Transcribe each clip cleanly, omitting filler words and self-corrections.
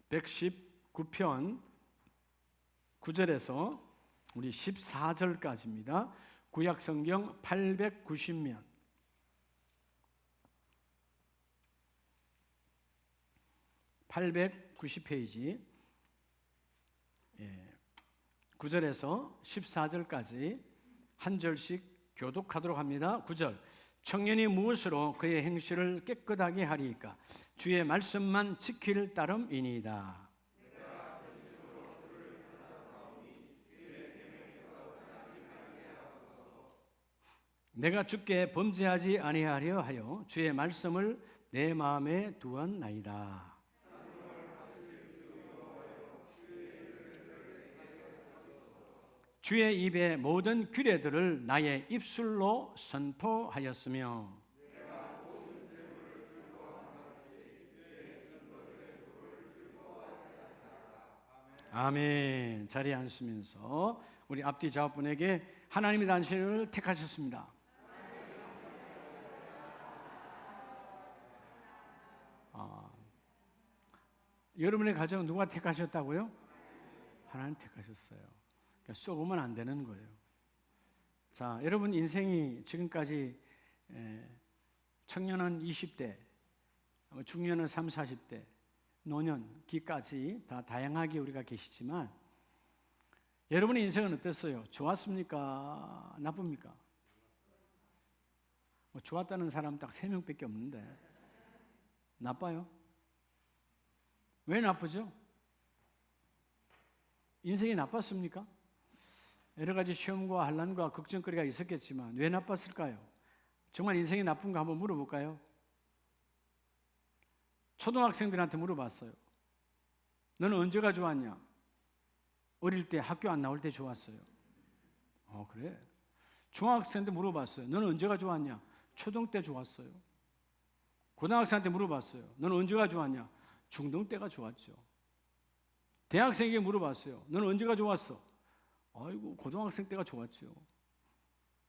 119편 9절에서 우리 14절까지입니다. 구약성경 890면 890페이지 9절에서 14절까지 한 절씩 교독하도록 합니다. 9절, 청년이 무엇으로 그의 행실을 깨끗하게 하리이까? 주의 말씀만 지킬 따름이니이다. 내가 주께 범죄하지 아니하려 하여 주의 말씀을 내 마음에 두었나이다. 주의 입의 모든 규례들을 나의 입술로 선포하였으며 아멘. 자리에 앉으시면서 우리 앞뒤 좌우분에게 하나님의 당신을 택하셨습니다. 여러분의 가정 누가 택하셨다고요? 하나님 택하셨어요. 그러니까 쏘으면 안 되는 거예요. 자, 여러분 인생이 지금까지 청년은 20대, 중년은 30, 40대, 노년기까지 다 다양하게 우리가 계시지만 여러분의 인생은 어땠어요? 좋았습니까? 나쁩니까? 좋았다는 사람 딱 3명밖에 없는데 나빠요? 왜 나쁘죠? 인생이 나빴습니까? 여러 가지 시험과 환난과 걱정거리가 있었겠지만 왜 나빴을까요? 정말 인생이 나쁜가 한번 물어볼까요? 초등학생들한테 물어봤어요. 너는 언제가 좋았냐? 어릴 때 학교 안 나올 때 좋았어요. 그래? 중학생한테 물어봤어요. 너는 언제가 좋았냐? 초등 때 좋았어요. 고등학생한테 물어봤어요. 너는 언제가 좋았냐? 중등 때가 좋았죠. 대학생에게 물어봤어요. 너는 언제가 좋았어? 아이고, 고등학생 때가 좋았죠.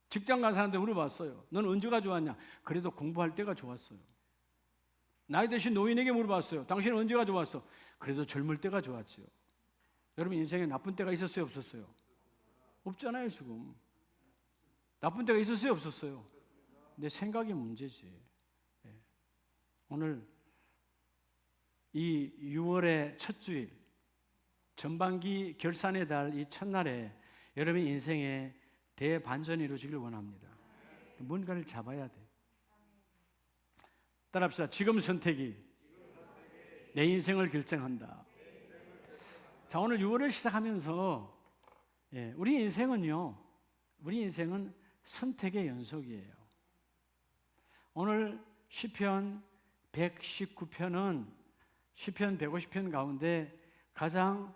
직장 간 사람한테 물어봤어요. 너는 언제가 좋았냐? 그래도 공부할 때가 좋았어요. 나이 드신 노인에게 물어봤어요. 당신은 언제가 좋았어? 그래도 젊을 때가 좋았죠. 여러분 인생에 나쁜 때가 있었어요? 없었어요? 없잖아요. 지금 나쁜 때가 있었어요? 없었어요? 내 생각의 문제지. 오늘 이 6월의 첫 주일 전반기 결산의 달 이 첫날에 여러분 인생에 대반전이 이루어지길 원합니다. 뭔가를 잡아야 돼. 따라합시다. 지금 선택이 내 인생을 결정한다. 자, 오늘 6월을 시작하면서 우리 인생은 선택의 연속이에요. 오늘 시편 119편은 시편 150편 가운데 가장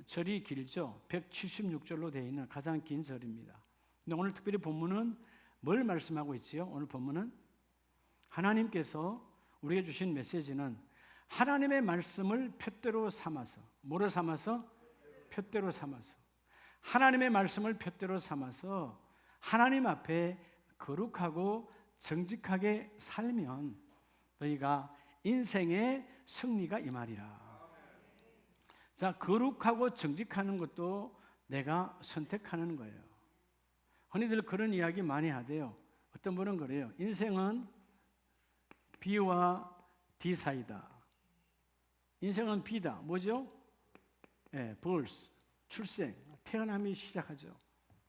절이 길죠. 176절로 되어 있는 가장 긴 절입니다. 근데 오늘 특별히 본문은 뭘 말씀하고 있지요? 오늘 본문은 하나님께서 우리에게 주신 메시지는 하나님의 말씀을 표대로 삼아서, 뭐로 삼아서? 표대로 삼아서. 하나님의 말씀을 표대로 삼아서 하나님 앞에 거룩하고 정직하게 살면 너희가 인생의 승리가 임하리라. 자, 거룩하고 정직하는 것도 내가 선택하는 거예요. 흔히들 그런 이야기 많이 하대요. 어떤 분은 그래요. 인생은 B와 D 사이다. 인생은 B다. 뭐죠? birth, 출생, 태어남이 시작하죠.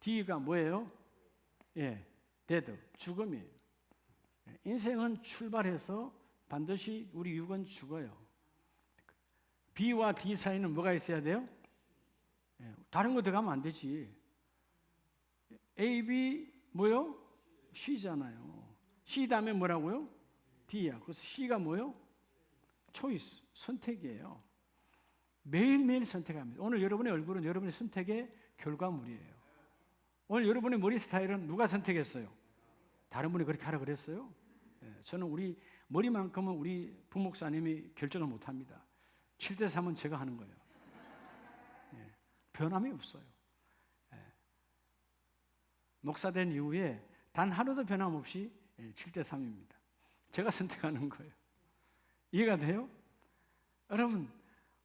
D가 뭐예요? death, 죽음이에요. 인생은 출발해서 반드시 우리 육은 죽어요. B와 D 사이는 뭐가 있어야 돼요? 다른 거 들어가면 안 되지. A, B 뭐요? C잖아요. C 다음에 뭐라고요? D야. 그래서 C가 뭐요? 초이스, 선택이에요. 매일매일 선택합니다. 오늘 여러분의 얼굴은 여러분의 선택의 결과물이에요. 오늘 여러분의 머리 스타일은 누가 선택했어요? 다른 분이 그렇게 하라 그랬어요? 저는 우리 머리만큼은 우리 부목사님이 결정을 못합니다. 7대3은 제가 하는 거예요. 변함이 없어요. 목사된 이후에 단 하루도 변함없이 7대3입니다. 제가 선택하는 거예요. 이해가 돼요? 여러분,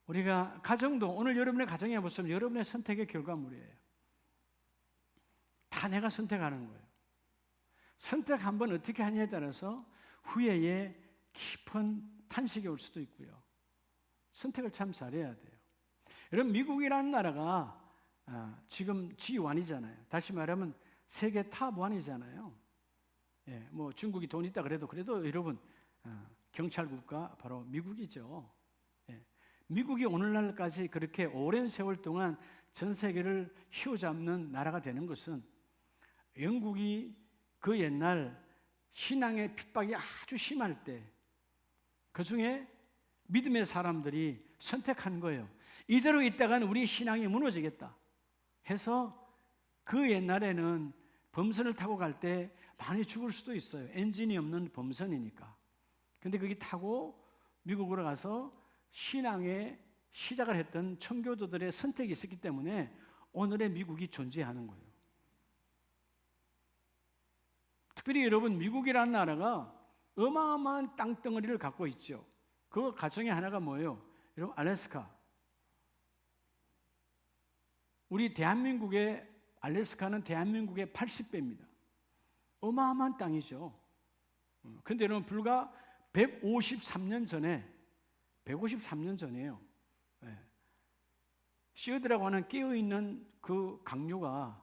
우리가 가정도 오늘 여러분의 가정에 보시면 여러분의 선택의 결과물이에요. 다 내가 선택하는 거예요. 선택 한번 어떻게 하냐에 따라서 후회의 깊은 탄식이 올 수도 있고요. 선택을 참 잘해야 돼요. 여러분, 미국이라는 나라가 지금 G1이잖아요. 다시 말하면 세계 탑1이잖아요. 예, 뭐 중국이 돈 있다 그래도 여러분 경찰 국가 바로 미국이죠. 예, 미국이 오늘날까지 그렇게 오랜 세월 동안 전 세계를 휘어잡는 나라가 되는 것은 영국이 그 옛날 신앙의 핍박이 아주 심할 때 그 중에 믿음의 사람들이 선택한 거예요. 이대로 있다가는 우리 신앙이 무너지겠다 해서 그 옛날에는 범선을 타고 갈 때 많이 죽을 수도 있어요. 엔진이 없는 범선이니까. 근데 거기 타고 미국으로 가서 신앙의 시작을 했던 청교도들의 선택이 있었기 때문에 오늘의 미국이 존재하는 거예요. 특별히 여러분, 미국이라는 나라가 어마어마한 땅덩어리를 갖고 있죠. 그 가정의 하나가 뭐예요? 여러분, 알래스카. 우리 대한민국의 알래스카는 대한민국의 80배입니다. 어마어마한 땅이죠. 그런데 여러분, 불과 153년 전에요. 시어드라고 하는 깨어있는 그 강요가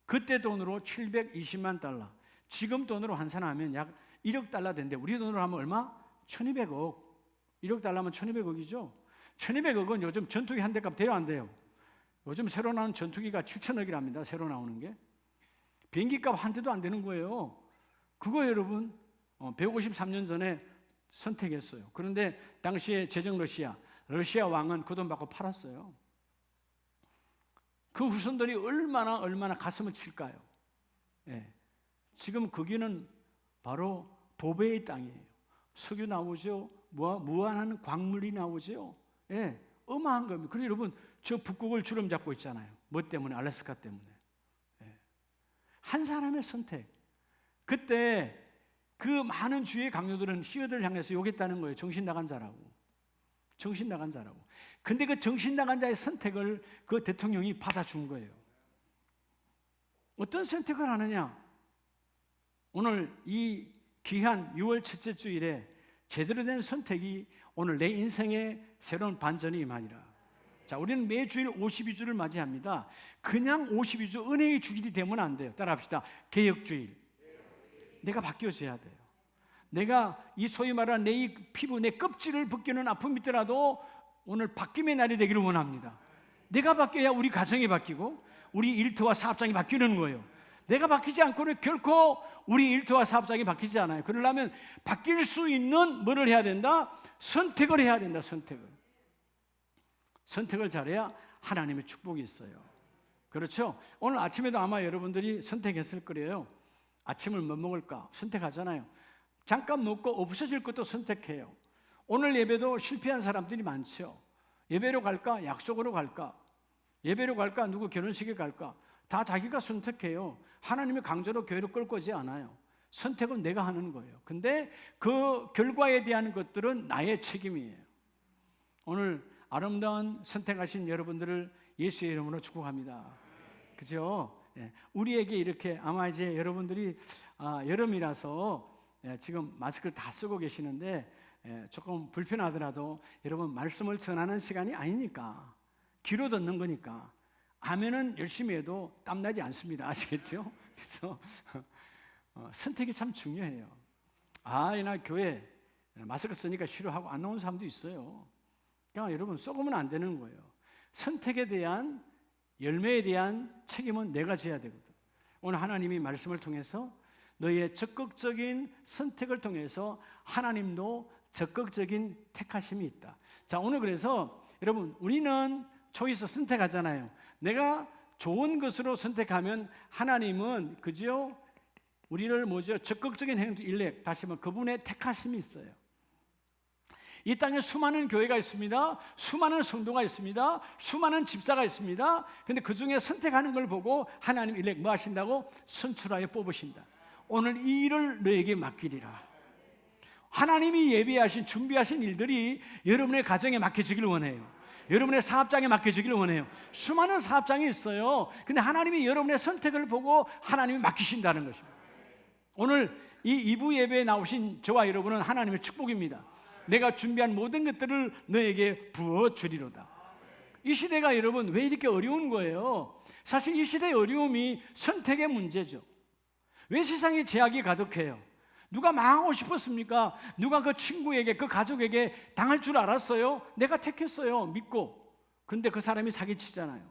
그때 돈으로 720만 달러, 지금 돈으로 환산하면 약 1억 달러 된대. 우리 돈으로 하면 얼마? 1200억. 1억 달러면 1200억이죠. 1200억은 요즘 전투기 한 대 값 돼요, 안 돼요? 요즘 새로 나온 전투기가 7천억이랍니다. 새로 나오는 게. 비행기 값 한 대도 안 되는 거예요. 그거 여러분 153년 전에 선택했어요. 그런데 당시에 제정 러시아 왕은 그 돈 받고 팔았어요. 그 후손들이 얼마나 가슴을 칠까요? 예. 지금 거기는 바로 보배의 땅이에요. 석유 나오죠. 무한한 광물이 나오죠. 예. 어마한 겁니다. 그리고 여러분, 저 북극을 주름 잡고 있잖아요. 뭐 때문에? 알래스카 때문에. 예. 한 사람의 선택. 그때 그 많은 주의 강요들은 시어들을 향해서 욕했다는 거예요. 정신 나간 자라고. 근데 그 정신 나간 자의 선택을 그 대통령이 받아준 거예요. 어떤 선택을 하느냐? 오늘 이 귀한 6월 첫째 주일에 제대로 된 선택이 오늘 내 인생의 새로운 반전이 임하리라. 자, 우리는 매주일 52주를 맞이합니다. 그냥 52주 은혜의 주일이 되면 안 돼요. 따라합시다. 개혁주일. 내가 바뀌어져야 돼요. 내가 이 소위 말하는 내 이 피부, 내 껍질을 벗기는 아픔이 있더라도 오늘 바뀜의 날이 되기를 원합니다. 내가 바뀌어야 우리 가정이 바뀌고 우리 일터와 사업장이 바뀌는 거예요. 내가 바뀌지 않고는 결코 우리 일터와 사업장이 바뀌지 않아요. 그러려면 바뀔 수 있는 뭐를 해야 된다? 선택을 해야 된다. 선택을 잘해야 하나님의 축복이 있어요. 그렇죠? 오늘 아침에도 아마 여러분들이 선택했을 거예요. 아침을 뭐 먹을까? 선택하잖아요. 잠깐 먹고 없어질 것도 선택해요. 오늘 예배도 실패한 사람들이 많죠. 예배로 갈까? 약속으로 갈까? 예배로 갈까? 누구 결혼식에 갈까? 다 자기가 선택해요. 하나님의 강제로 교회로 끌고 오지 않아요. 선택은 내가 하는 거예요. 근데 그 결과에 대한 것들은 나의 책임이에요. 오늘 아름다운 선택하신 여러분들을 예수의 이름으로 축복합니다. 그죠? 우리에게 이렇게 아마 이제 여러분들이 여름이라서 지금 마스크를 다 쓰고 계시는데 조금 불편하더라도 여러분 말씀을 전하는 시간이 아니니까 귀로 듣는 거니까 아멘은 열심히 해도 땀나지 않습니다. 아시겠죠? 그래서 선택이 참 중요해요. 나 교회 마스크 쓰니까 싫어하고 안 나오는 사람도 있어요. 그러니까 여러분 썩으면 안 되는 거예요. 선택에 대한 열매에 대한 책임은 내가 져야 되거든. 오늘 하나님이 말씀을 통해서 너의 적극적인 선택을 통해서 하나님도 적극적인 택하심이 있다. 자, 오늘 그래서 여러분 우리는 초이스 선택하잖아요. 내가 좋은 것으로 선택하면 하나님은 그죠? 우리를 적극적인 행동 일렉, 다시 말하면 그분의 택하심이 있어요. 이 땅에 수많은 교회가 있습니다. 수많은 성도가 있습니다. 수많은 집사가 있습니다. 근데 그 중에 선택하는 걸 보고 하나님 일렉 뭐 하신다고? 선출하여 뽑으신다. 오늘 이 일을 너에게 맡기리라. 하나님이 예비하신 준비하신 일들이 여러분의 가정에 맡겨지기를 원해요. 여러분의 사업장에 맡겨지기를 원해요. 수많은 사업장이 있어요. 근데 하나님이 여러분의 선택을 보고 하나님이 맡기신다는 것입니다. 오늘 이 2부 예배에 나오신 저와 여러분은 하나님의 축복입니다. 내가 준비한 모든 것들을 너에게 부어주리로다. 이 시대가 여러분 왜 이렇게 어려운 거예요? 사실 이 시대의 어려움이 선택의 문제죠. 왜 세상에 제약이 가득해요? 누가 망하고 싶었습니까? 누가 그 친구에게, 그 가족에게 당할 줄 알았어요? 내가 택했어요, 믿고. 그런데 그 사람이 사기치잖아요.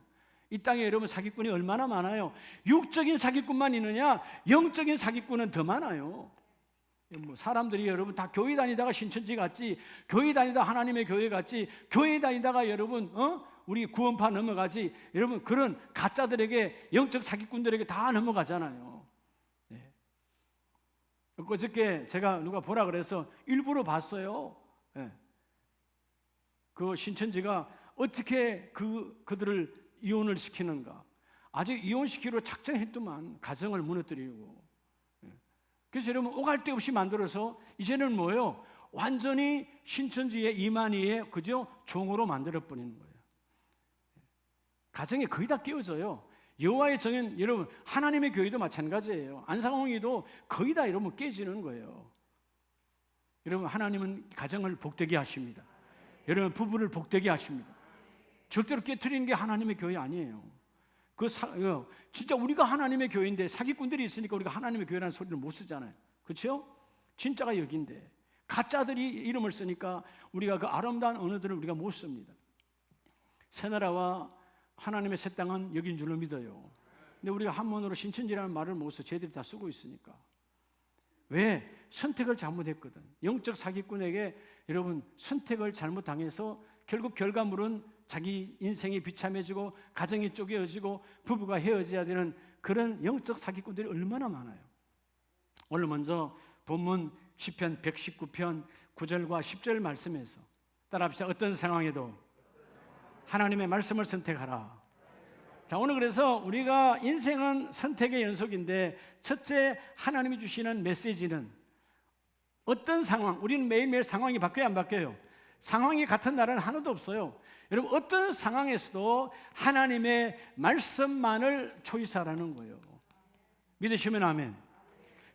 이 땅에 여러분 사기꾼이 얼마나 많아요? 육적인 사기꾼만 있느냐? 영적인 사기꾼은 더 많아요. 뭐 사람들이 여러분 다 교회 다니다가 신천지 갔지, 교회 다니다가 하나님의 교회 갔지, 교회 다니다가 여러분 우리 구원파 넘어가지, 여러분 그런 가짜들에게, 영적 사기꾼들에게 다 넘어가잖아요. 어저께 제가 누가 보라 그래서 일부러 봤어요. 그 신천지가 어떻게 그들을 이혼을 시키는가. 아주 이혼시키러 작정했더만, 가정을 무너뜨리고. 그래서 여러분 오갈 데 없이 만들어서 이제는 뭐예요? 완전히 신천지의 이만희의 그저 종으로 만들어 버리는 거예요. 가정에 거의 다 깨어져요. 여호와의 정은 여러분 하나님의 교회도 마찬가지예요. 안상홍이도 거의 다 여러분 깨지는 거예요. 여러분 하나님은 가정을 복되게 하십니다. 여러분 부부를 복되게 하십니다. 절대로 깨트리는 게 하나님의 교회 아니에요. 진짜 우리가 하나님의 교회인데 사기꾼들이 있으니까 우리가 하나님의 교회라는 소리를 못 쓰잖아요. 그렇죠? 진짜가 여기인데 가짜들이 이름을 쓰니까 우리가 그 아름다운 언어들을 우리가 못 씁니다. 새나라와 하나님의 새 땅은 여긴 줄로 믿어요. 근데 우리가 한문으로 신천지라는 말을 못 써. 쟤들이 다 쓰고 있으니까. 왜? 선택을 잘못했거든. 영적 사기꾼에게 여러분 선택을 잘못당해서 결국 결과물은 자기 인생이 비참해지고 가정이 쪼개어지고 부부가 헤어져야 되는 그런 영적 사기꾼들이 얼마나 많아요. 오늘 먼저 본문 시편 119편 9절과 10절 말씀에서 따라합시다. 어떤 상황에도 하나님의 말씀을 선택하라. 자, 오늘 그래서 우리가 인생은 선택의 연속인데 첫째 하나님이 주시는 메시지는 어떤 상황, 우리는 매일매일 상황이 바뀌어요, 안 바뀌어요? 상황이 같은 날은 하나도 없어요. 여러분 어떤 상황에서도 하나님의 말씀만을 초이사라는 거예요. 믿으시면 아멘.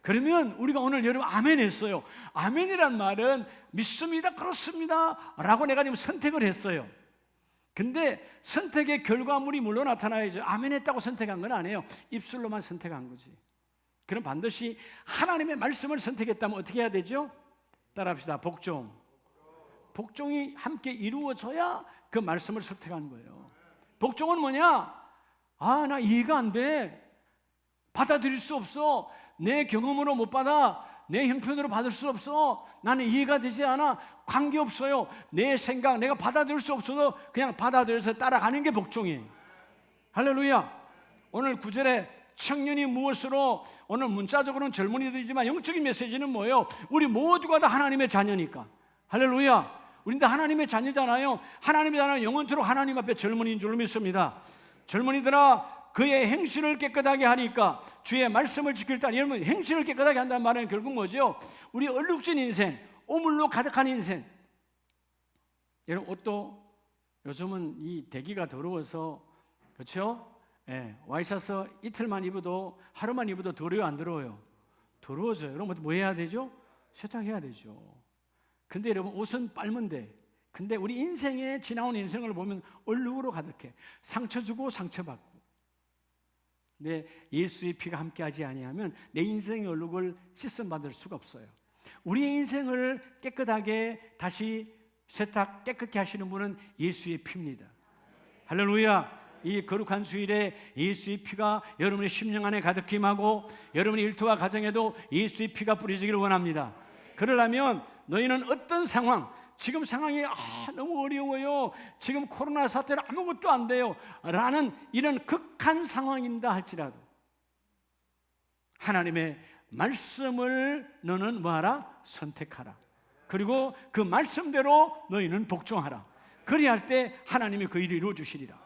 그러면 우리가 오늘 여러분 아멘 했어요. 아멘이란 말은 믿습니다, 그렇습니다 라고 내가 지금 선택을 했어요. 근데 선택의 결과물이 물론 나타나야죠. 아멘 했다고 선택한 건 아니에요. 입술로만 선택한 거지. 그럼 반드시 하나님의 말씀을 선택했다면 어떻게 해야 되죠? 따라합시다. 복종. 복종이 함께 이루어져야 그 말씀을 선택한 거예요. 복종은 뭐냐? 나 이해가 안 돼. 받아들일 수 없어. 내 경험으로 못 받아. 내 형편으로 받을 수 없어. 나는 이해가 되지 않아. 관계없어요. 내 생각 내가 받아들일 수 없어도 그냥 받아들여서 따라가는 게 복종이에요. 할렐루야. 오늘 9절에 청년이 무엇으로, 오늘 문자적으로는 젊은이들이지만 영적인 메시지는 뭐예요? 우리 모두가 다 하나님의 자녀니까. 할렐루야. 우린 다 하나님의 자녀잖아요. 하나님의 자녀는 영원토록 하나님 앞에 젊은이인 줄 믿습니다. 젊은이들아 그의 행실을 깨끗하게 하니까 주의 말씀을 지킬 때, 여러분 행실을 깨끗하게 한다는 말은 결국 뭐죠? 우리 얼룩진 인생, 오물로 가득한 인생. 여러분 옷도 요즘은 이 대기가 더러워서 그렇죠? 와이셔츠 이틀만 입어도, 하루만 입어도 더러워요, 안 더러워요? 더러워져요. 여러분 뭐 해야 되죠? 세탁해야 되죠. 근데 여러분 옷은 빨면데, 근데 우리 인생에 지나온 인생을 보면 얼룩으로 가득해. 상처 주고 상처받고. 내 예수의 피가 함께하지 아니하면 내 인생의 얼룩을 씻음 받을 수가 없어요. 우리의 인생을 깨끗하게 다시 세탁 깨끗게 하시는 분은 예수의 피입니다. 할렐루야. 이 거룩한 주일에 예수의 피가 여러분의 심령 안에 가득히 임하고 여러분의 일터와 가정에도 예수의 피가 뿌려지기를 원합니다. 그러려면 너희는 어떤 상황, 지금 상황이 너무 어려워요, 지금 코로나 사태로 아무것도 안 돼요 라는 이런 극한 상황인다 할지라도 하나님의 말씀을 너는 뭐하라? 선택하라. 그리고 그 말씀대로 너희는 복종하라. 그리할 때 하나님이 그 일을 이루어 주시리라.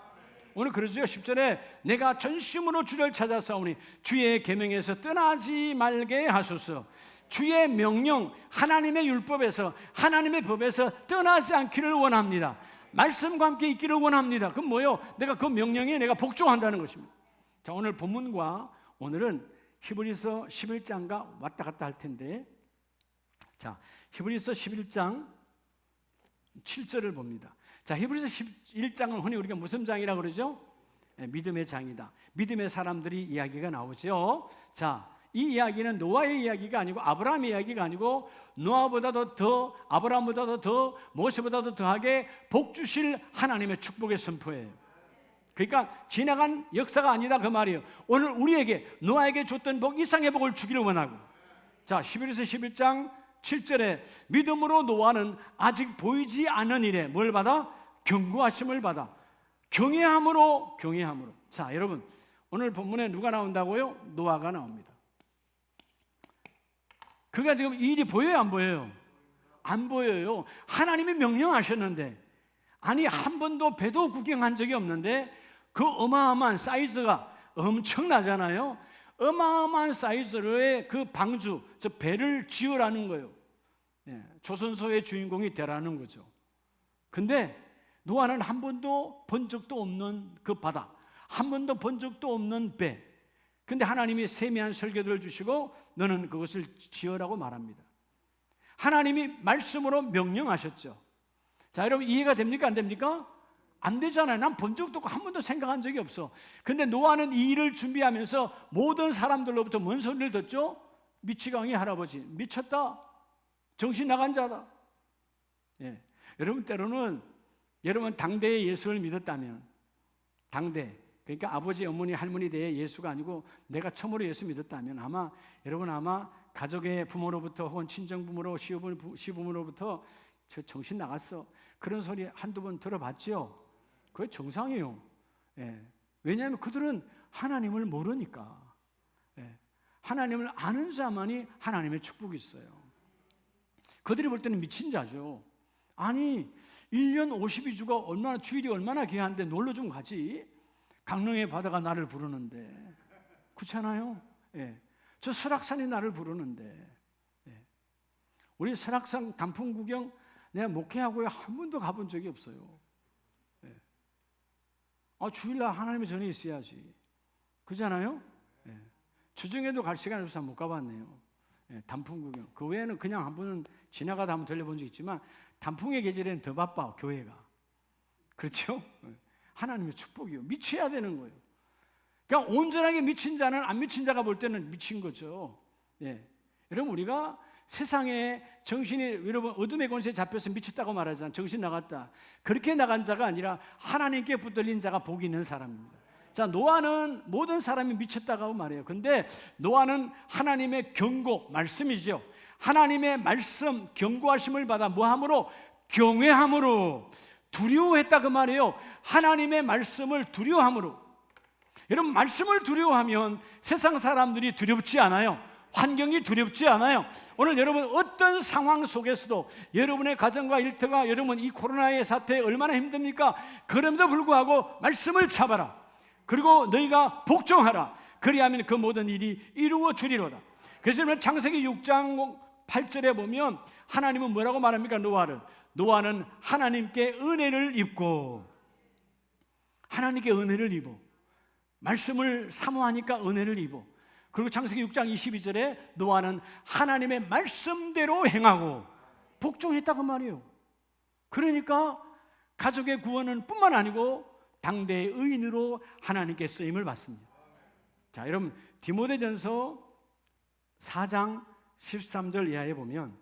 오늘 그러죠. 10절에 내가 전심으로 주를 찾아 싸우니 주의 계명에서 떠나지 말게 하소서. 주의 명령, 하나님의 율법에서, 하나님의 법에서 떠나지 않기를 원합니다. 말씀과 함께 있기를 원합니다. 그럼 뭐요? 내가 그 명령에 내가 복종한다는 것입니다. 자, 오늘 본문과 오늘은 히브리서 11장과 왔다 갔다 할 텐데, 자, 히브리서 11장 7절을 봅니다. 자, 히브리서 11장은 흔히 우리가 무슨 장이라고 그러죠? 믿음의 장이다. 믿음의 사람들이 이야기가 나오죠. 자, 이 이야기는 노아의 이야기가 아니고 아브라함의 이야기가 아니고 노아보다도 더, 아브라함보다도 더, 모세보다도 더하게 복 주실 하나님의 축복의 선포예요. 그러니까 지나간 역사가 아니다 그 말이에요. 오늘 우리에게 노아에게 줬던 복 이상의 복을 주기를 원하고, 자, 히브리서 11장 7절에 믿음으로 노아는 아직 보이지 않은 일에 뭘 받아? 경고하심을 받아. 경외함으로. 자, 여러분, 오늘 본문에 누가 나온다고요? 노아가 나옵니다. 그가 지금 일이 보여요, 안 보여요? 안 보여요. 하나님이 명령하셨는데, 아니 한 번도 배도 구경한 적이 없는데 그 어마어마한 사이즈가 엄청나잖아요. 어마어마한 사이즈의 그 방주, 저 배를 지으라는 거예요. 조선소의 주인공이 되라는 거죠. 근데 노아는 한 번도 본 적도 없는 그 바다, 한 번도 본 적도 없는 배. 근데 하나님이 세미한 설교들을 주시고 너는 그것을 지으라고 말합니다. 하나님이 말씀으로 명령하셨죠. 자, 여러분 이해가 됩니까? 안 됩니까? 안 되잖아요. 난 본 적도 없고 한 번도 생각한 적이 없어. 근데 노아는 이 일을 준비하면서 모든 사람들로부터 뭔 소리를 듣죠? 미치광이 할아버지, 미쳤다, 정신 나간 자다. 예. 여러분 때로는 여러분 당대의 예수를 믿었다면, 당대, 그러니까 아버지, 어머니, 할머니 대의 예수가 아니고 내가 처음으로 예수 믿었다면 아마 여러분 가족의 부모로부터 혹은 친정 부모로 시부모로부터 저 정신 나갔어, 그런 소리 한두 번 들어봤죠. 그게 정상이에요. 예. 왜냐하면 그들은 하나님을 모르니까. 예. 하나님을 아는 자만이 하나님의 축복이 있어요. 그들이 볼 때는 미친 자죠. 아니 1년 52주가 얼마나, 주일이 얼마나 귀한데 놀러 좀 가지. 강릉의 바다가 나를 부르는데, 그렇잖아요. 예. 저 설악산이 나를 부르는데, 예. 우리 설악산 단풍 구경 내가 목회하고 한 번도 가본 적이 없어요. 예. 주일날 하나님의 전에 있어야지, 그잖아요. 예. 주중에도 갈 시간이 없어서 못 가봤네요. 예. 단풍 구경, 그 외에는 그냥 한 번은 지나가다 한번 들려본 적 있지만 단풍의 계절에는 더 바빠, 교회가. 그렇죠? 예. 하나님의 축복이요. 미쳐야 되는 거예요. 그러니까 온전하게 미친 자는 안 미친 자가 볼 때는 미친 거죠. 예. 여러분 우리가 세상에 정신이, 여러분 어둠의 권세에 잡혀서 미쳤다고 말하잖아요. 정신 나갔다. 그렇게 나간 자가 아니라 하나님께 붙들린 자가 복이 있는 사람입니다. 자, 노아는 모든 사람이 미쳤다고 말해요. 근데 노아는 하나님의 경고, 말씀이죠. 하나님의 말씀, 경고하심을 받아 뭐함으로? 경외함으로. 두려워했다 그 말이에요. 하나님의 말씀을 두려워함으로. 여러분 말씀을 두려워하면 세상 사람들이 두렵지 않아요. 환경이 두렵지 않아요. 오늘 여러분 어떤 상황 속에서도 여러분의 가정과 일터가, 여러분 이 코로나의 사태에 얼마나 힘듭니까? 그럼에도 불구하고 말씀을 잡아라. 그리고 너희가 복종하라. 그리하면 그 모든 일이 이루어지리로다. 그래서 창세기 6장 8절에 보면 하나님은 뭐라고 말합니까? 노아는 하나님께 은혜를 입고, 하나님께 은혜를 입어. 말씀을 사모하니까 은혜를 입어. 그리고 창세기 6장 22절에 노아는 하나님의 말씀대로 행하고 복종했다고 말이에요. 그러니까 가족의 구원은 뿐만 아니고 당대의 의인으로 하나님께 쓰임을 받습니다. 자, 여러분 디모데전서 4장 13절 이하에 보면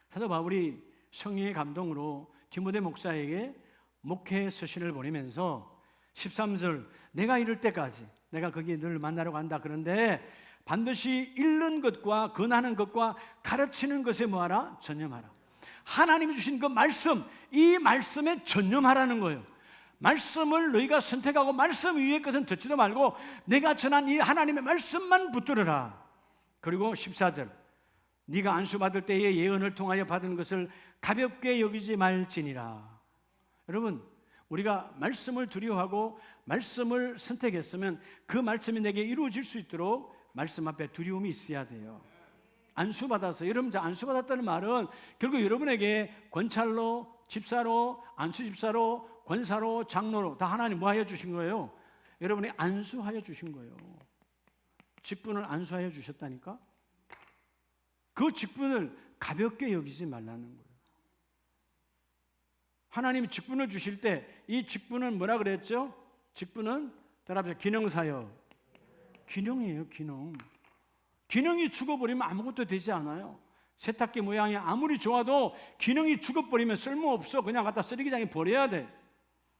사도 바울이 성령의 감동으로 디모데 목사에게 목회 서신을 보내면서 13절, 내가 이럴 때까지 내가 거기에 늘 만나러 간다. 그런데 반드시 읽는 것과 권하는 것과 가르치는 것에 뭐하라? 전념하라. 하나님이 주신 그 말씀, 이 말씀에 전념하라는 거예요. 말씀을 너희가 선택하고 말씀 위의 것은 듣지도 말고 내가 전한 이 하나님의 말씀만 붙들어라. 그리고 14절, 네가 안수받을 때에 예언을 통하여 받은 것을 가볍게 여기지 말지니라. 여러분 우리가 말씀을 두려워하고 말씀을 선택했으면 그 말씀이 내게 이루어질 수 있도록 말씀 앞에 두려움이 있어야 돼요. 안수받아서, 여러분 안수받았다는 말은 결국 여러분에게 권찰로, 집사로, 안수집사로, 권사로, 장로로 다 하나님 뭐 하여 주신 거예요? 여러분이 안수하여 주신 거예요. 직분을 안수하여 주셨다니까. 그 직분을 가볍게 여기지 말라는 거예요. 하나님이 직분을 주실 때 이 직분은 뭐라 그랬죠? 직분은 따라합시다. 기능사역. 기능이에요, 기능. 기능이 죽어버리면 아무것도 되지 않아요. 세탁기 모양이 아무리 좋아도 기능이 죽어버리면 쓸모없어. 그냥 갖다 쓰레기장에 버려야 돼.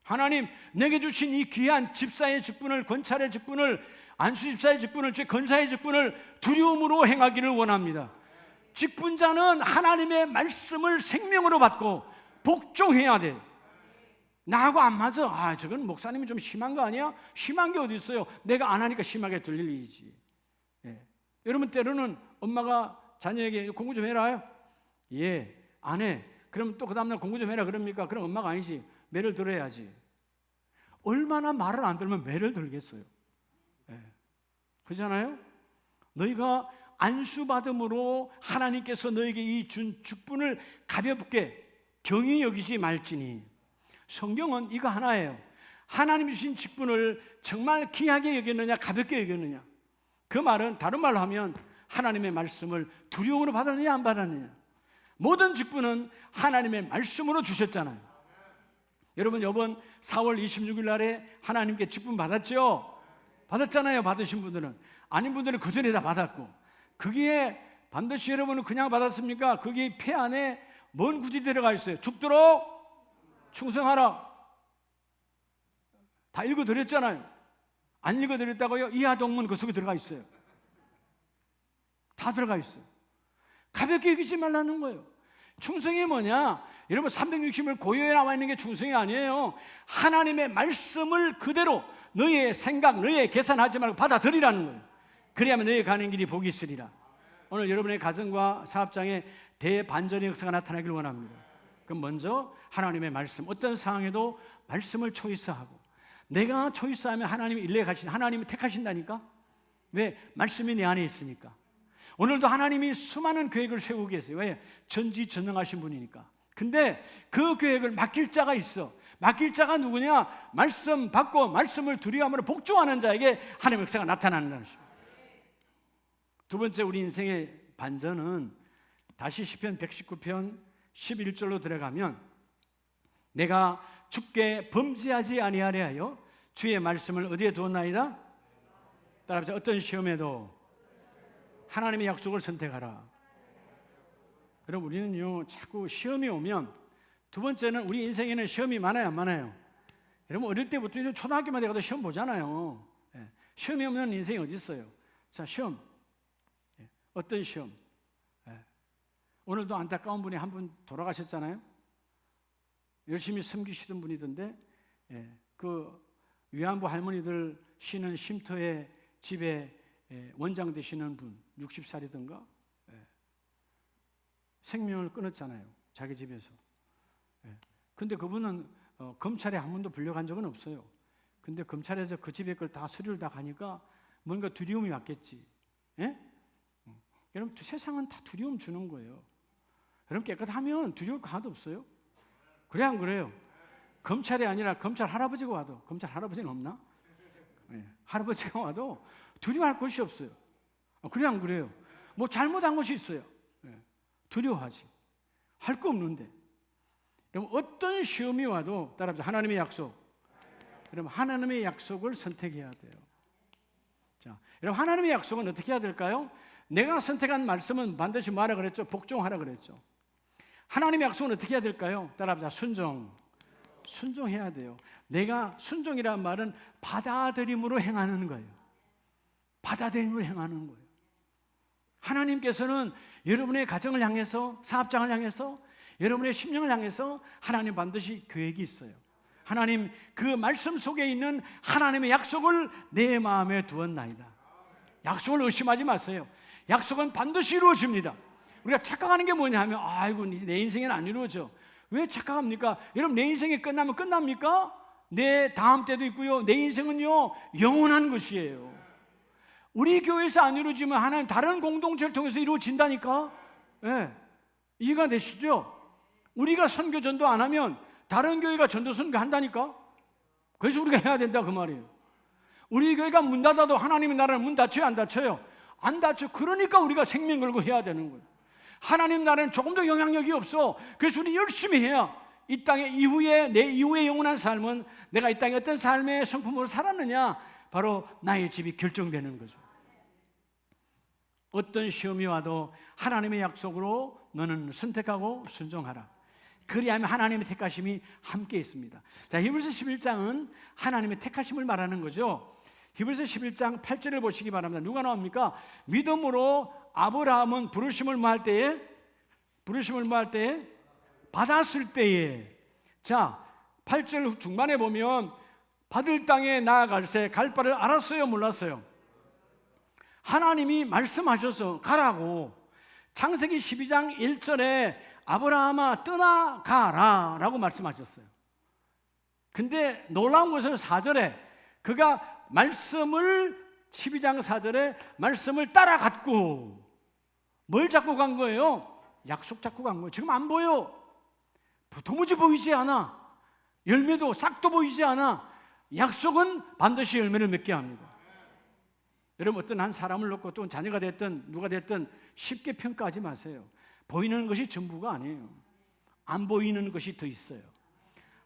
하나님, 내게 주신 이 귀한 집사의 직분을, 권찰의 직분을, 안수집사의 직분을, 권사의 직분을 두려움으로 행하기를 원합니다. 직분자는 하나님의 말씀을 생명으로 받고 복종해야 돼. 나하고 안 맞아. 저건 목사님이 좀 심한 거 아니야? 심한 게 어디 있어요? 내가 안 하니까 심하게 들릴 일이지. 예. 여러분, 때로는 엄마가 자녀에게 공부 좀 해라. 예, 안 해. 그럼 또 그 다음날 공부 좀 해라 그럽니까? 그럼 엄마가 아니지. 매를 들어야지. 얼마나 말을 안 들으면 매를 들겠어요. 예. 그렇잖아요? 너희가 안수받음으로 하나님께서 너에게 이 준 직분을 가볍게 경히 여기지 말지니. 성경은 이거 하나예요. 하나님 주신 직분을 정말 귀하게 여겼느냐, 가볍게 여겼느냐. 그 말은 다른 말로 하면 하나님의 말씀을 두려움으로 받았느냐, 안 받았느냐. 모든 직분은 하나님의 말씀으로 주셨잖아요. 여러분, 이번 4월 26일 날에 하나님께 직분 받았죠? 받았잖아요. 받으신 분들은. 아닌 분들은 그 전에 다 받았고. 거기에 반드시 여러분은 그냥 받았습니까? 거기 폐 안에 뭔 구절이 들어가 있어요? 죽도록 충성하라. 다 읽어드렸잖아요. 안 읽어드렸다고요? 이하동문 그 속에 들어가 있어요. 다 들어가 있어요. 가볍게 여기지 말라는 거예요. 충성이 뭐냐? 여러분, 360일 고요에 나와 있는 게 충성이 아니에요. 하나님의 말씀을 그대로 너의 생각, 너의 계산하지 말고 받아들이라는 거예요. 그래야만 너의 가는 길이 복이 있으리라. 오늘 여러분의 가정과 사업장에 대반전의 역사가 나타나기를 원합니다. 그럼 먼저 하나님의 말씀, 어떤 상황에도 말씀을 초이스하고, 내가 초이스하면 하나님이 일레 가신, 하나님이 택하신다니까. 왜? 말씀이 내 안에 있으니까. 오늘도 하나님이 수많은 계획을 세우고 계세요. 왜? 전지전능하신 분이니까. 근데 그 계획을 맡길 자가 있어. 맡길 자가 누구냐? 말씀 받고 말씀을 두려워함으로 복종하는 자에게 하나님의 역사가 나타나는 것입니다. 두 번째, 우리 인생의 반전은 다시 시편 119편 11절로 들어가면, 내가 주께 범죄하지 아니하려 하여 주의 말씀을 어디에 두었나이다? 따라합시다. 어떤 시험에도 하나님의 약속을 선택하라. 여러분, 우리는요 자꾸 시험이 오면, 두 번째는 우리 인생에는 시험이 많아요, 안 많아요? 여러분, 어릴 때부터 초등학교만 돼가도 시험 보잖아요. 시험이 없는 인생이 어디 있어요? 자, 시험. 어떤 시험? 오늘도 안타까운 분이 한 분 돌아가셨잖아요. 열심히 섬기시던 분이던데, 그 위안부 할머니들 쉬는 쉼터의 집에 원장 되시는 분, 60살이던가 생명을 끊었잖아요, 자기 집에서. 근데 그분은 검찰에 한 번도 불려간 적은 없어요. 근데 검찰에서 그 집에 걸 다 서류를 다 가니까 뭔가 두려움이 왔겠지. 여러분, 세상은 다 두려움 주는 거예요. 여러분, 깨끗하면 두려울 거 하나도 없어요. 그래, 안 그래요? 검찰이 아니라 검찰 할아버지가 와도, 검찰 할아버지는 없나? 할아버지가 와도 두려워할 것이 없어요. 그래, 안 그래요? 뭐 잘못한 것이 있어요. 두려워하지. 할 거 없는데. 여러분, 어떤 시험이 와도 따라합시다. 하나님의 약속. 여러분, 하나님의 약속을 선택해야 돼요. 자, 여러분, 하나님의 약속은 어떻게 해야 될까요? 내가 선택한 말씀은 반드시 뭐하라 그랬죠? 복종하라 그랬죠. 하나님의 약속은 어떻게 해야 될까요? 따라합시다. 순종해야 돼요. 내가 순종이라는 말은 받아들임으로 행하는 거예요. 받아들임으로 행하는 거예요. 하나님께서는 여러분의 가정을 향해서, 사업장을 향해서, 여러분의 심령을 향해서 하나님 반드시 계획이 있어요. 하나님, 그 말씀 속에 있는 하나님의 약속을 내 마음에 두었나이다. 약속을 의심하지 마세요. 약속은 반드시 이루어집니다. 우리가 착각하는 게 뭐냐 하면, 아이고, 내 인생에는 안 이루어져. 왜 착각합니까? 여러분, 내 인생이 끝나면 끝납니까? 내 다음 때도 있고요. 내 인생은요, 영원한 것이에요. 우리 교회에서 안 이루어지면 하나님 다른 공동체를 통해서 이루어진다니까. 네. 이해가 되시죠? 우리가 선교 전도 안 하면 다른 교회가 전도 선교 한다니까. 그래서 우리가 해야 된다 그 말이에요. 우리 교회가 문 닫아도 하나님의 나라는 문 닫혀요, 안 닫혀요? 안 닫혀. 그러니까 우리가 생명 걸고 해야 되는 거예요. 하나님 나라는 조금 더 영향력이 없어. 그래서 우리 열심히 해야 이 땅의 이후에, 내 이후의 영원한 삶은 내가 이 땅에 어떤 삶의 성품으로 살았느냐, 바로 나의 집이 결정되는 거죠. 어떤 시험이 와도 하나님의 약속으로 너는 선택하고 순종하라. 그리하면 하나님의 택하심이 함께 있습니다. 자, 히브리서 11장은 하나님의 택하심을 말하는 거죠. 히브리서 11장 8절을 보시기 바랍니다. 누가 나옵니까? 믿음으로 아브라함은 부르심을 뭐할 때에? 받았을 때에. 자, 8절 중반에 보면 받을 땅에 나아갈새 갈 바를 알았어요, 몰랐어요? 하나님이 말씀하셔서 가라고. 창세기 12장 1절에 아브라함아 떠나가라 라고 말씀하셨어요. 근데 놀라운 것은 4절에 그가 말씀을, 12장 4절에 말씀을 따라갔고, 뭘 잡고 간 거예요? 약속 잡고 간 거예요. 지금 안 보여. 도무지 보이지 않아. 열매도 싹도 보이지 않아. 약속은 반드시 열매를 맺게 합니다. 여러분, 어떤 한 사람을 놓고 또 자녀가 됐든 누가 됐든 쉽게 평가하지 마세요. 보이는 것이 전부가 아니에요. 안 보이는 것이 더 있어요.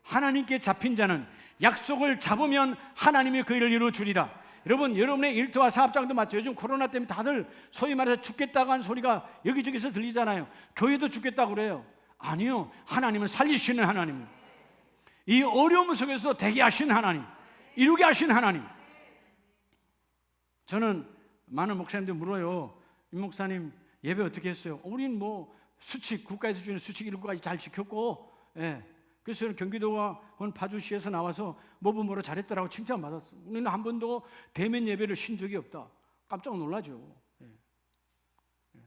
하나님께 잡힌 자는 약속을 잡으면 하나님이 그 일을 이루어주리라. 여러분, 여러분의 일터와 사업장도 맞죠. 요즘 코로나 때문에 다들 소위 말해서 죽겠다고 하는 소리가 여기저기서 들리잖아요. 교회도 죽겠다고 그래요. 아니요, 하나님은 살리시는 하나님, 이 어려움 속에서 되게 하신 하나님, 이루게 하신 하나님. 저는 많은 목사님들 물어요. 임 목사님 예배 어떻게 했어요? 우리는 뭐 수칙, 국가에서 주는 수칙 7가지 잘 지켰고, 예. 그래서 저는 경기도와 파주시에서 나와서 뭐뭐 잘했더라고 칭찬받았어요. 우리는 한 번도 대면 예배를 쉰 적이 없다. 깜짝 놀라죠. 예. 예.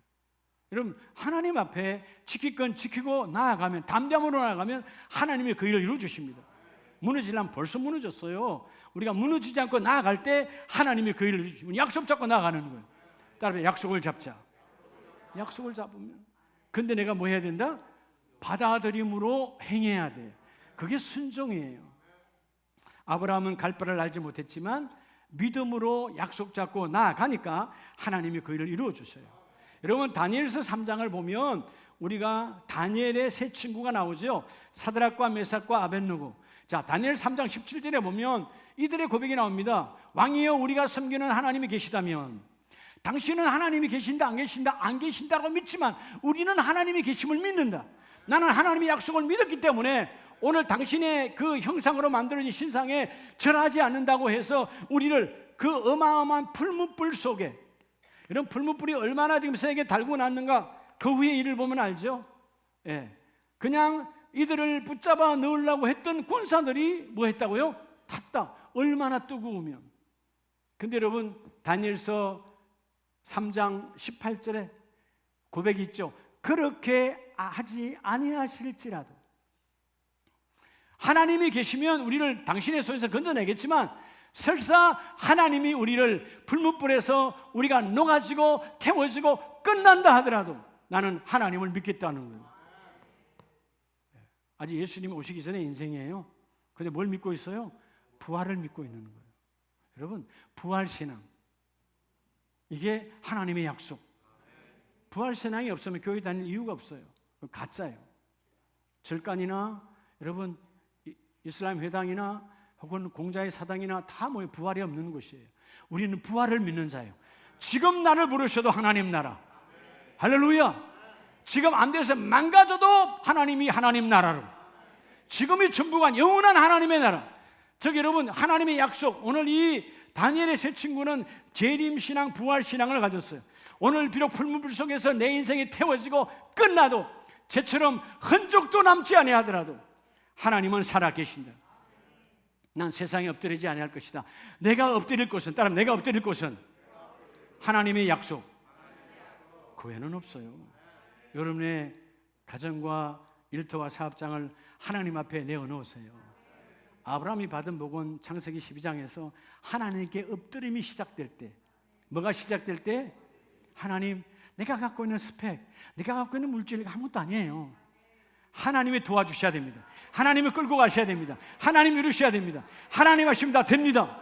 여러분, 하나님 앞에 지킬 건 지키고 나아가면, 담대함으로 나아가면 하나님이 그 일을 이루어주십니다. 무너지려면 벌써 무너졌어요. 우리가 무너지지 않고 나아갈 때 하나님이 그 일을 이루어주십니다. 약속 잡고 나아가는 거예요. 따라서 약속을 잡자. 약속을 잡으면. 근데 내가 뭐 해야 된다? 받아들임으로 행해야 돼. 그게 순종이에요. 아브라함은 갈 바를 알지 못했지만 믿음으로 약속 잡고 나아가니까 하나님이 그 일을 이루어 주셔요. 여러분, 다니엘서 3장을 보면 우리가 다니엘의 세 친구가 나오죠. 사드락과 메삭과 아벳느고. 자, 다니엘 3장 17절에 보면 이들의 고백이 나옵니다. 왕이여, 우리가 섬기는 하나님이 계시다면, 당신은 하나님이 계신다 안 계신다? 안 계신다고 믿지만 우리는 하나님이 계심을 믿는다. 나는 하나님의 약속을 믿었기 때문에 오늘 당신의 그 형상으로 만들어진 신상에 절하지 않는다고 해서 우리를 그 어마어마한 풀무불 속에, 이런 풀무불이 얼마나 지금 세게 달고 났는가 그 후의 일을 보면 알죠. 예. 그냥 이들을 붙잡아 넣으려고 했던 군사들이 뭐 했다고요? 탔다. 얼마나 뜨거우면. 근데 여러분, 다니엘서 3장 18절에 고백이 있죠. 그렇게 하지 아니하실지라도. 하나님이 계시면 우리를 당신의 손에서 건져내겠지만 설사 하나님이 우리를 불무불에서 우리가 녹아지고 태워지고 끝난다 하더라도 나는 하나님을 믿겠다는 거예요. 아직 예수님이 오시기 전에 인생이에요. 근데 뭘 믿고 있어요? 부활을 믿고 있는 거예요. 여러분, 부활신앙, 이게 하나님의 약속. 부활신앙이 없으면 교회 다니는 이유가 없어요. 가짜예요. 절간이나 여러분 이슬람 회당이나 혹은 공자의 사당이나 다 뭐예요? 부활이 없는 것이에요. 우리는 부활을 믿는 자예요. 지금 나를 부르셔도 하나님 나라. 할렐루야. 지금 안 돼서 망가져도 하나님이 하나님 나라로. 지금이 전부가 영원한 하나님의 나라. 저기 여러분, 하나님의 약속. 오늘 이 다니엘의 세 친구는 재림신앙, 부활신앙을 가졌어요. 오늘 비록 풀무불 속에서 내 인생이 태워지고 끝나도 쟤처럼 흔적도 남지 아니하더라도 하나님은 살아계신다. 난 세상에 엎드리지 아니할 것이다. 내가 엎드릴 곳은, 따라 내가 엎드릴 곳은 하나님의 약속, 그 외에는 없어요. 여러분의 가정과 일터와 사업장을 하나님 앞에 내어놓으세요. 아브라함이 받은 복은 창세기 12장에서 하나님께 엎드림이 시작될 때, 뭐가 시작될 때? 하나님, 내가 갖고 있는 스펙, 내가 갖고 있는 물질이 아무것도 아니에요. 하나님이 도와주셔야 됩니다. 하나님이 끌고 가셔야 됩니다. 하나님이 이루셔야 됩니다. 하나님 하시면 다 됩니다.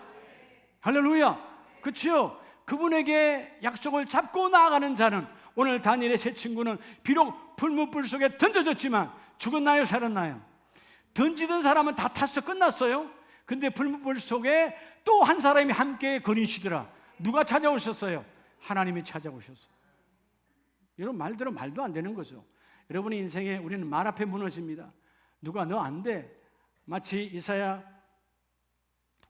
할렐루야. 그렇죠? 그분에게 약속을 잡고 나아가는 자는, 오늘 다니엘의 세 친구는 비록 불문불 속에 던져졌지만 죽었나요? 살았나요? 던지던 사람은 다 탔어. 끝났어요. 근데 불문불 속에 또 한 사람이 함께 거니시더라. 누가 찾아오셨어요? 하나님이 찾아오셨어요. 여러분, 말대로 말도 안 되는 거죠. 여러분의 인생에 우리는 말 앞에 무너집니다. 누가 너 안 돼. 마치 이사야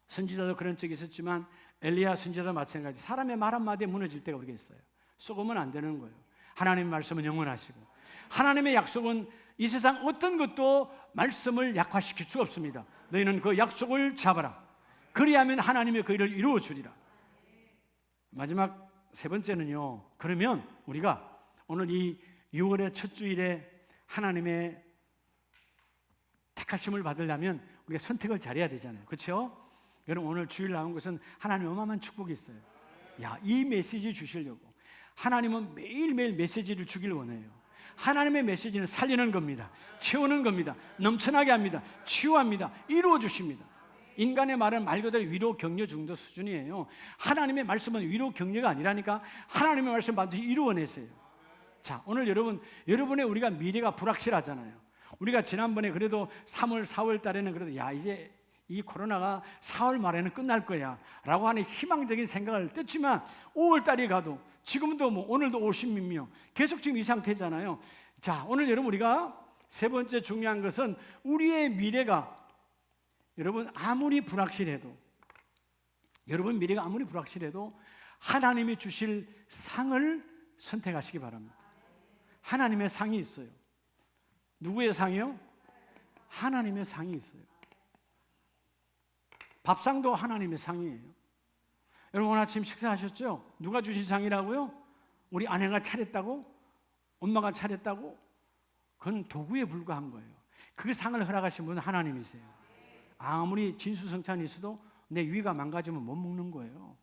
선지자도 그런 적이 있었지만 엘리야 선지자도 마찬가지. 사람의 말 한마디에 무너질 때가 우리가 있어요. 썩으면 안 되는 거예요. 하나님의 말씀은 영원하시고 하나님의 약속은 이 세상 어떤 것도 말씀을 약화시킬 수 없습니다. 너희는 그 약속을 잡아라. 그리하면 하나님의 그 일을 이루어 주리라. 마지막 세 번째는요, 그러면 우리가 오늘 이 6월의 첫 주일에 하나님의 택하심을 받으려면 우리가 선택을 잘해야 되잖아요. 그렇죠? 여러분, 오늘 주일 나온 것은 하나님 어마어마한 축복이 있어요. 야, 이 메시지 주시려고 하나님은 매일매일 메시지를 주길 원해요. 하나님의 메시지는 살리는 겁니다. 채우는 겁니다. 넘쳐나게 합니다. 치유합니다. 이루어 주십니다. 인간의 말은 말 그대로 위로 격려 정도 수준이에요. 하나님의 말씀은 위로 격려가 아니라니까. 하나님의 말씀 반드시 이루어내세요. 자, 오늘 여러분의 우리가 미래가 불확실하잖아요. 우리가 지난번에 그래도 3월, 4월 달에는 그래도 야, 이제 이 코로나가 4월 말에는 끝날 거야 라고 하는 희망적인 생각을 떴지만 5월 달이 가도 지금도 오늘도 50명 계속 지금 이 상태잖아요. 자, 오늘 여러분, 우리가 세 번째 중요한 것은 우리의 미래가, 여러분 아무리 불확실해도, 여러분 미래가 아무리 불확실해도 하나님이 주실 상을 선택하시기 바랍니다. 하나님의 상이 있어요. 누구의 상이요? 하나님의 상이 있어요. 밥상도 하나님의 상이에요. 여러분, 오늘 아침 식사하셨죠? 누가 주신 상이라고요? 우리 아내가 차렸다고? 엄마가 차렸다고? 그건 도구에 불과한 거예요. 그 상을 허락하신 분은 하나님이세요. 아무리 진수성찬이 있어도 내 위가 망가지면 못 먹는 거예요.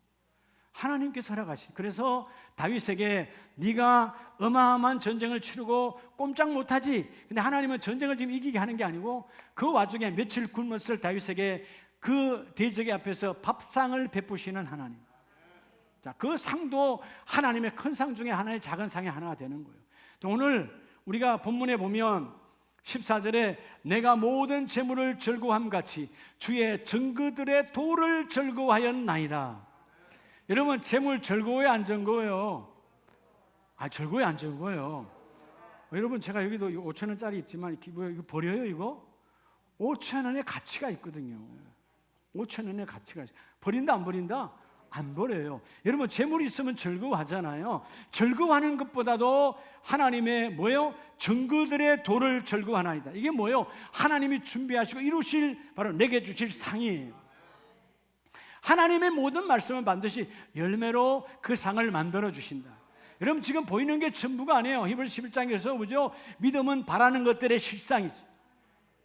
하나님께서 허락하신. 그래서 다윗에게 네가 어마어마한 전쟁을 치르고 꼼짝 못하지. 근데 하나님은 전쟁을 지금 이기게 하는 게 아니고 그 와중에 며칠 굶었을 다윗에게 그 대적의 앞에서 밥상을 베푸시는 하나님. 자, 그 상도 하나님의 큰 상 중에 하나의 작은 상의 하나가 되는 거예요. 또 오늘 우리가 본문에 보면 14절에 내가 모든 재물을 즐거워함 같이 주의 증거들의 도를 즐거워하였나이다. 여러분, 재물 즐거워요, 안 즐거워요? 즐거워요, 안 즐거워요? 여러분, 제가 여기도 5,000원짜리 있지만 이거 버려요, 이거? 5,000원의 가치가 있거든요. 5,000원의 가치가 있어요. 버린다, 안 버린다? 안 버려요. 여러분, 재물이 있으면 즐거워하잖아요. 즐거워하는 것보다도 하나님의 뭐예요? 증거들의 도를 즐거워하나이다. 이게 뭐예요? 하나님이 준비하시고 이루실, 바로 내게 주실 상이에요. 하나님의 모든 말씀은 반드시 열매로 그 상을 만들어 주신다. 여러분, 지금 보이는 게 전부가 아니에요. 히브리서 11장에서 보죠. 믿음은 바라는 것들의 실상이죠.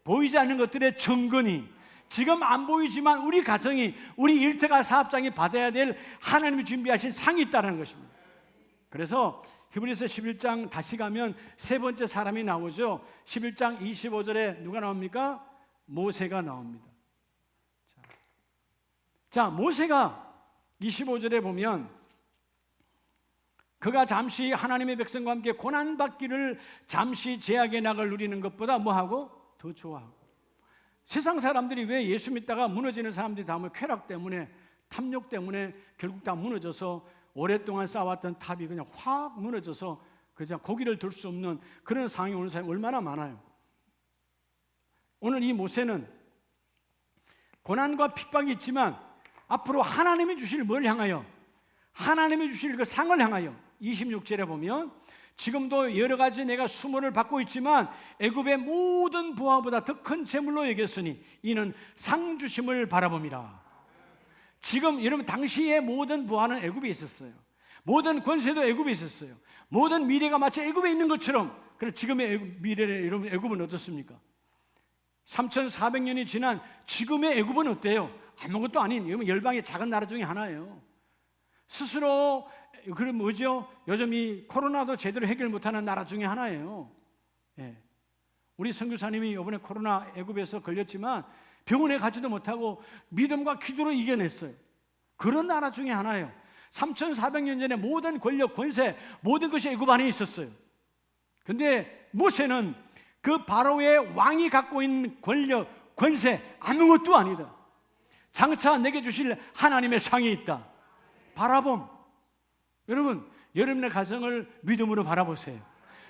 보이지 않는 것들의 증거니, 지금 안 보이지만 우리 가정이, 우리 일터가, 사업장이 받아야 될 하나님이 준비하신 상이 있다는 것입니다. 그래서 히브리서 11장 다시 가면 세 번째 사람이 나오죠. 11장 25절에 누가 나옵니까? 모세가 나옵니다. 자, 모세가 25절에 보면 그가 잠시 하나님의 백성과 함께 고난받기를, 잠시 제약의 낙을 누리는 것보다 뭐하고? 더 좋아하고. 세상 사람들이 왜 예수 믿다가 무너지는 사람들이 다 쾌락 때문에, 탐욕 때문에 결국 다 무너져서 오랫동안 쌓아왔던 탑이 그냥 확 무너져서 그냥 고기를 들 수 없는 그런 상황이 오는 사람이 얼마나 많아요. 오늘 이 모세는 고난과 핍박이 있지만 앞으로 하나님이 주실 뭘 향하여? 하나님이 주실 그 상을 향하여. 26절에 보면 지금도 여러 가지 내가 수모를 받고 있지만 애굽의 모든 부하보다 더 큰 재물로 여겼으니 이는 상 주심을 바라봅니다. 지금 여러분, 당시의 모든 부하는 애굽에 있었어요. 모든 권세도 애굽에 있었어요. 모든 미래가 마치 애굽에 있는 것처럼 그럼 지금의 미래의 여러분 애굽은 어떻습니까? 3,400년이 지난 지금의 애굽은 어때요? 아무것도 아닌 열방의 작은 나라 중에 하나예요. 스스로 그럼 뭐죠? 요즘 이 코로나도 제대로 해결 못하는 나라 중에 하나예요. 예. 우리 선교사님이 이번에 코로나 애굽에서 걸렸지만 병원에 가지도 못하고 믿음과 기도로 이겨냈어요. 그런 나라 중에 하나예요. 3,400년 전에 모든 권력, 권세, 모든 것이 애굽 안에 있었어요. 근데 모세는 그 바로의 왕이 갖고 있는 권력, 권세 아무것도 아니다. 장차 내게 주실 하나님의 상이 있다. 바라봄. 여러분, 여러분의 가정을 믿음으로 바라보세요.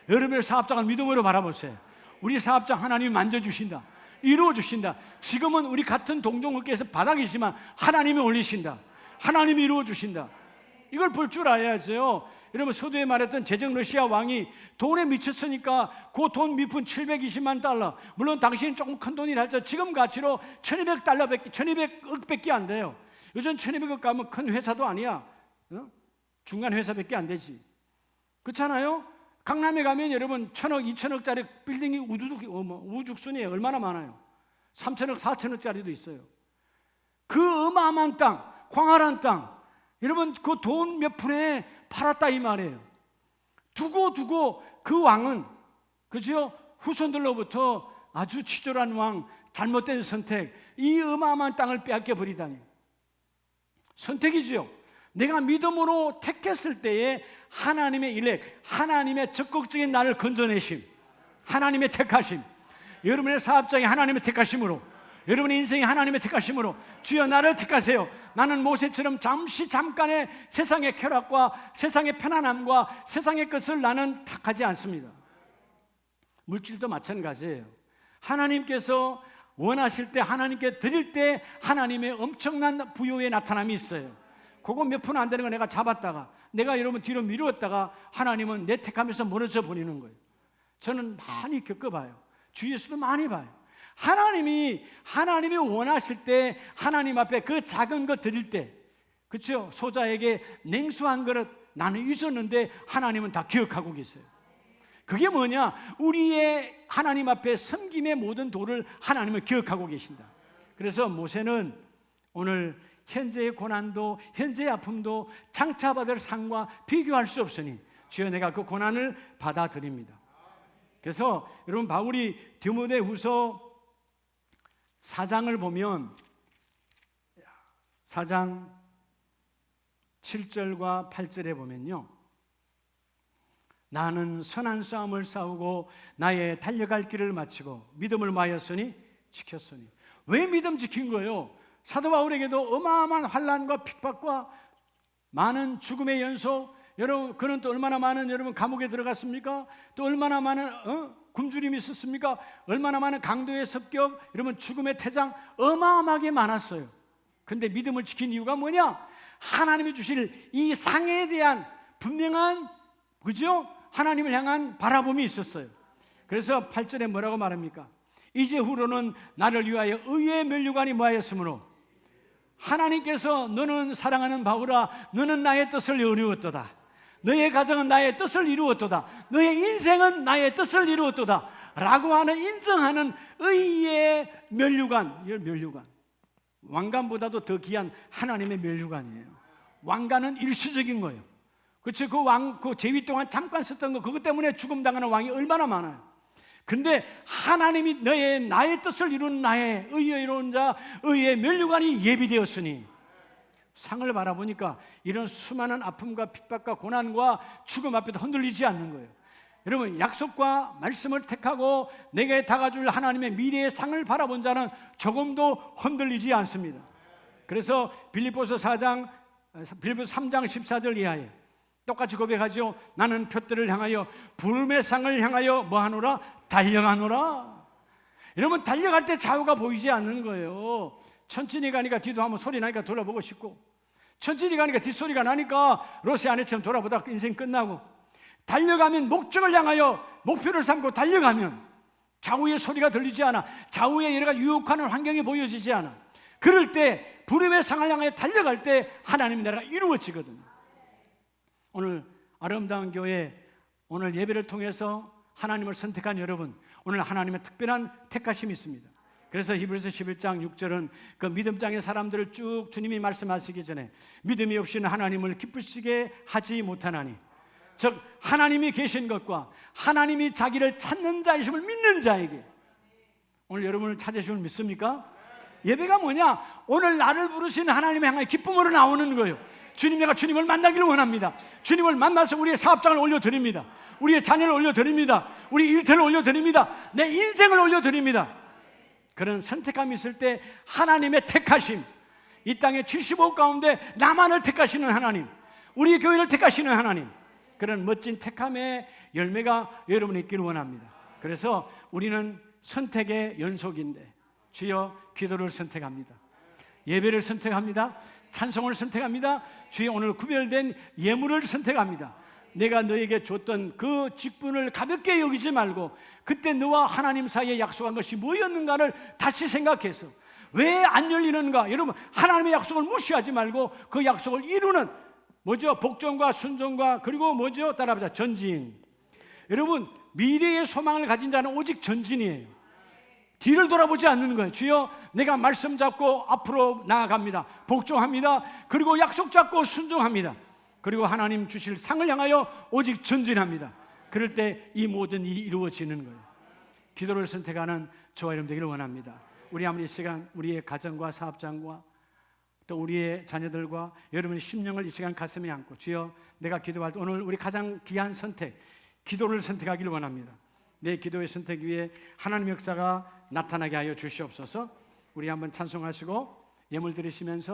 여러분의 사업장을 믿음으로 바라보세요. 우리 사업장 하나님이 만져주신다. 이루어주신다. 지금은 우리 같은 동종업계에서 바닥이지만 하나님이 올리신다. 하나님이 이루어주신다. 이걸 볼 줄 알아야죠. 여러분, 서두에 말했던 제정 러시아 왕이 돈에 미쳤으니까 그 돈 밑푼 720만 달러, 물론 당시는 조금 큰 돈이라 할지라도 지금 가치로 1200억밖에 안 돼요. 요즘 1200억 가면 큰 회사도 아니야. 중간 회사밖에 안 되지. 그렇잖아요? 강남에 가면 여러분 1,000억, 2,000억짜리 빌딩이 우죽순이에요. 얼마나 많아요. 3,000억, 4,000억짜리도 있어요. 그 어마어마한 땅, 광활한 땅, 여러분 그 돈 몇 푼에 팔았다 이 말이에요. 두고 그 왕은, 그죠? 후손들로부터 아주 치졸한 왕, 잘못된 선택, 이 어마어마한 땅을 빼앗겨 버리다니. 선택이죠. 내가 믿음으로 택했을 때에 하나님의 일렉, 하나님의 적극적인 나를 건져내심, 하나님의 택하심, 여러분의 사업장이 하나님의 택하심으로, 여러분의 인생이 하나님의 택하심으로 주여 나를 택하세요. 나는 모세처럼 잠깐의 세상의 쾌락과 세상의 편안함과 세상의 것을 나는 택하지 않습니다. 물질도 마찬가지예요. 하나님께서 원하실 때, 하나님께 드릴 때 하나님의 엄청난 부요의 나타남이 있어요. 그거 몇 푼 안 되는 거 내가 잡았다가, 내가 여러분 뒤로 미루었다가 하나님은 내 택하면서 무너져 버리는 거예요. 저는 많이 겪어봐요. 주위에서도 많이 봐요. 하나님이 원하실 때, 하나님 앞에 그 작은 것 드릴 때, 그렇죠? 소자에게 냉수 한 그릇 나는 잊었는데 하나님은 다 기억하고 계세요. 그게 뭐냐? 우리의 하나님 앞에 섬김의 모든 도를 하나님은 기억하고 계신다. 그래서 모세는 오늘 현재의 고난도, 현재의 아픔도 장차 받을 상과 비교할 수 없으니 주여 내가 그 고난을 받아들입니다. 그래서 여러분, 바울이 디모데후서 4장을 보면 4장 7절과 8절에 보면요, 나는 선한 싸움을 싸우고 나의 달려갈 길을 마치고 믿음을 마였으니 지켰으니. 왜 믿음 지킨 거예요? 사도 바울에게도 어마어마한 환난과 핍박과 많은 죽음의 연속, 여러분 그는 또 얼마나 많은 여러분 감옥에 들어갔습니까? 또 얼마나 많은 굶주림이 있었습니까? 얼마나 많은 강도의 습격, 여러분 죽음의 태장 어마어마하게 많았어요. 근데 믿음을 지킨 이유가 뭐냐? 하나님이 주실 이 상에 대한 분명한, 그죠? 하나님을 향한 바라봄이 있었어요. 그래서 8절에 뭐라고 말합니까? 이제 후로는 나를 위하여 의의 면류관이 모하였으므로 하나님께서 너는 사랑하는 바울아, 너는 나의 뜻을 이루었도다. 너의 가정은 나의 뜻을 이루었도다. 너의 인생은 나의 뜻을 이루었도다. 라고 하는 인정하는 의의 면류관. 면류관. 왕관보다도 더 귀한 하나님의 면류관이에요. 왕관은 일시적인 거예요. 그렇죠? 그 제위 동안 잠깐 썼던 거, 그것 때문에 죽음 당하는 왕이 얼마나 많아요. 근데 하나님이 나의 뜻을 이룬 나의 의에 이룬 자, 의의 면류관이 예비되었으니, 상을 바라보니까 이런 수많은 아픔과 핍박과 고난과 죽음 앞에도 흔들리지 않는 거예요. 여러분, 약속과 말씀을 택하고 내게 다가줄 하나님의 미래의 상을 바라본 자는 조금도 흔들리지 않습니다. 그래서 빌립보서 3장 14절 이하에 똑같이 고백하죠. 나는 표대를 향하여 부름의 상을 향하여 뭐하노라? 달려가노라. 여러분, 달려갈 때 좌우가 보이지 않는 거예요. 천천히 가니까 뒤도 한번 소리 나니까 돌아보고 싶고, 천천히 가니까 뒷소리가 나니까 로세 아내처럼 돌아보다 인생 끝나고, 달려가면 목적을 향하여 목표를 삼고 달려가면 좌우의 소리가 들리지 않아, 좌우의 여러 가지 유혹하는 환경이 보여지지 않아. 그럴 때 부름의 상을 향하여 달려갈 때 하나님의 나라가 이루어지거든요. 오늘 아름다운 교회, 오늘 예배를 통해서 하나님을 선택한 여러분, 오늘 하나님의 특별한 택하심이 있습니다. 그래서 히브리서 11장 6절은 그 믿음장의 사람들을 쭉 주님이 말씀하시기 전에 믿음이 없이는 하나님을 기쁘시게 하지 못하나니, 즉 하나님이 계신 것과 하나님이 자기를 찾는 자이심을 믿는 자에게, 오늘 여러분을 찾으심을 믿습니까? 예배가 뭐냐? 오늘 나를 부르신 하나님의 향한 기쁨으로 나오는 거예요. 주님, 내가 주님을 만나기를 원합니다. 주님을 만나서 우리의 사업장을 올려드립니다. 우리의 자녀를 올려드립니다. 우리 일터를 올려드립니다. 내 인생을 올려드립니다. 그런 선택감이 있을 때 하나님의 택하심, 이 땅에 75억 가운데 나만을 택하시는 하나님, 우리 교회를 택하시는 하나님, 그런 멋진 택함의 열매가 여러분이 있기를 원합니다. 그래서 우리는 선택의 연속인데, 주여 기도를 선택합니다. 예배를 선택합니다. 찬송을 선택합니다. 주여 오늘 구별된 예물을 선택합니다. 내가 너에게 줬던 그 직분을 가볍게 여기지 말고 그때 너와 하나님 사이에 약속한 것이 뭐였는가를 다시 생각해서 왜 안 열리는가? 여러분, 하나님의 약속을 무시하지 말고 그 약속을 이루는 뭐죠? 복종과 순종과 그리고 뭐죠? 따라합시다. 전진. 여러분, 미래의 소망을 가진 자는 오직 전진이에요. 뒤를 돌아보지 않는 거예요. 주여, 내가 말씀 잡고 앞으로 나아갑니다. 복종합니다. 그리고 약속 잡고 순종합니다. 그리고 하나님 주실 상을 향하여 오직 전진합니다. 그럴 때 이 모든 일이 이루어지는 거예요. 기도를 선택하는 저와 여러분 되기를 원합니다. 우리 아무리 이 시간 우리의 가정과 사업장과 또 우리의 자녀들과 여러분의 심령을 이 시간 가슴에 안고, 주여 내가 기도할 때 오늘 우리 가장 귀한 선택, 기도를 선택하기를 원합니다. 내 기도의 선택 위에 하나님의 역사가 나타나게 하여 주시옵소서. 우리 한번 찬송하시고 예물 드리시면서